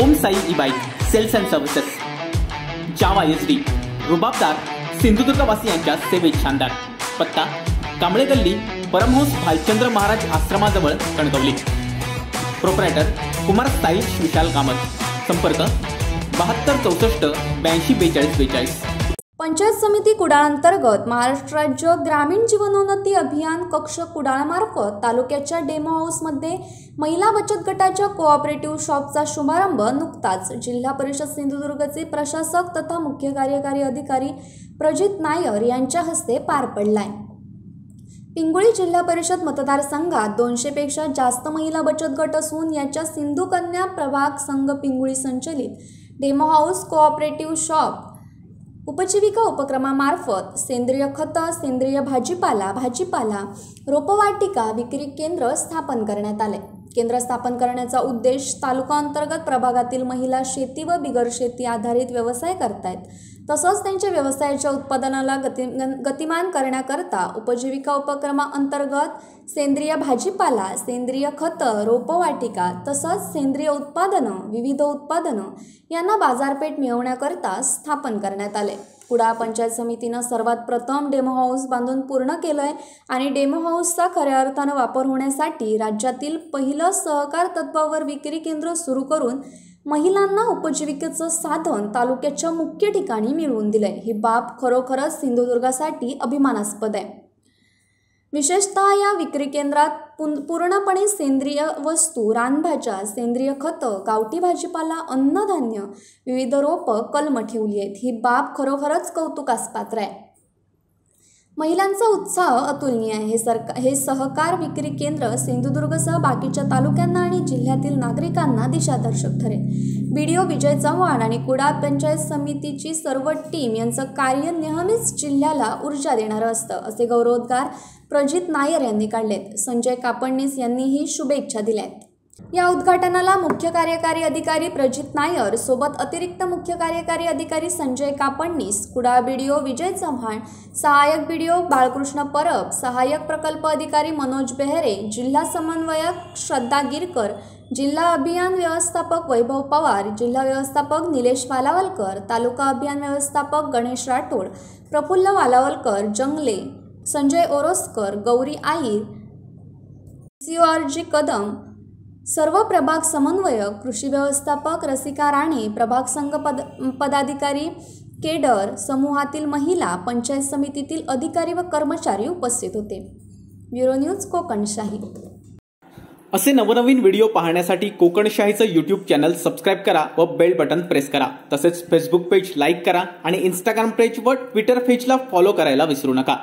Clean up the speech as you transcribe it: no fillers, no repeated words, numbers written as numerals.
Om Sai e bike sales and services, Jawa SD, रुबाबदार सिंधुदुर्गवासियांच्या सेवेत शानदार. पत्ता कांबळे गल्ली, परमहंस भालचंद्र महाराज आश्रमाजवळ, कणकवली. प्रोप्रायटर कुमार साईश विशाल कामत. संपर्क 72 64 82 42 42. पंचायत समिती कुडाळ अंतर्गत महाराष्ट्र राज्य ग्रामीण जीवनोन्नती अभियान कक्ष कुडाळमार्फत तालुक्याच्या डेमो हाऊसमध्ये महिला बचत गटाच्या कोऑपरेटिव्ह शॉपचा शुभारंभ नुकताच जिल्हा परिषद सिंधुदुर्गचे प्रशासक तथा मुख्य कार्यकारी अधिकारी प्रजित नायर यांच्या हस्ते पार पडलाय. पिंगुळी जिल्हा परिषद मतदारसंघात 200 पेक्षा जास्त महिला बचत गट असून याच्या सिंधू कन्या प्रभाग संघ पिंगुळी संचलित डेमो हाऊस कोऑपरेटिव्ह शॉप उपजीविका उपक्रमामार्फत सेंद्रिय खत, सेंद्रिय भाजीपाला, रोपवाटिका विक्री केंद्र स्थापन करण्यात आले. केंद्र स्थापन करण्याचा उद्देश तालुका अंतर्गत प्रभागातील महिला शेती व बिगर शेती आधारित व्यवसाय करतायत. तसंच त्यांच्या व्यवसायाच्या उत्पादनाला गतिमान करण्याकरता उपजीविका उपक्रमाअंतर्गत सेंद्रिय भाजीपाला, सेंद्रिय खत, रोपवाटिका तसंच सेंद्रिय उत्पादनं, विविध उत्पादनं यांना बाजारपेठ मिळवण्याकरता स्थापन करण्यात आले. कुडाळ पंचायत समितीनं सर्वात प्रथम डेमो हाऊस बांधून पूर्ण केलंय आणि डेमो हाऊसचा खऱ्या अर्थानं वापर होण्यासाठी राज्यातील पहिलं सहकार तत्वावर विक्री केंद्र सुरू करून महिलांना उपजीविकेचं साधन तालुक्याच्या मुख्य ठिकाणी मिळवून दिलंय. ही बाब खरोखरच सिंधुदुर्गासाठी अभिमानास्पद आहे. विशेषतः या विक्री केंद्रात पूर्णपणे सेंद्रिय वस्तू, रानभाज्या, सेंद्रिय खतं, गावठी भाजीपाला, अन्नधान्य, विविध रोपं, कलमं ठेवली आहेत. ही बाब खरोखरच कौतुकास्पात्र आहे. महिलांचा उत्साह अतुलनीय आहे. हे सहकार विक्री केंद्र सिंधुदुर्गसह बाकीच्या तालुक्यांना आणि जिल्ह्यातील नागरिकांना दिशादर्शक ठरेल. BDO विजय चव्हाण आणि कुडाळ पंचायत समितीची सर्व टीम यांचं कार्य नेहमीच जिल्ह्याला ऊर्जा देणारं असतं, असे गौरवोद्गार प्रजित नायर यांनी काढलेत. संजय कापडणीस यांनीही शुभेच्छा दिल्यात. या उद्घाटनाला मुख्य कार्यकारी अधिकारी प्रजित नायर सोबत अतिरिक्त मुख्य कार्यकारी अधिकारी संजय कापडणीस, कुडाळ BDO विजय चव्हाण, सहाय्यक BDO बाळकृष्ण परब, सहाय्यक प्रकल्प अधिकारी मनोज बेहरे, जिल्हा समन्वयक श्रद्धा गिरकर, जिल्हा अभियान व्यवस्थापक वैभव पवार, जिल्हा व्यवस्थापक निलेश वालावलकर, तालुका अभियान व्यवस्थापक गणेश राठोड, प्रफुल्ल वालावलकर, जंगले, संजय ओरोसकर, गौरी आईर, CORG कदम, सर्व प्रभाग समन्वयक, कृषी व्यवस्थापक रसिका राणे, प्रभाग संघ पदाधिकारी, केडर, समूहातील महिला, पंचायत समितीतील अधिकारी व कर्मचारी उपस्थित होते. Bureau news Kokanshahi. असे नवनवीन व्हिडिओ पाहण्यासाठी कोकणशाहीचं YouTube चॅनल सबस्क्राईब करा व बेल बटन प्रेस करा. तसेच फेसबुक पेज लाईक करा आणि Instagram पेज व ट्विटर पेजला फॉलो करायला विसरू नका.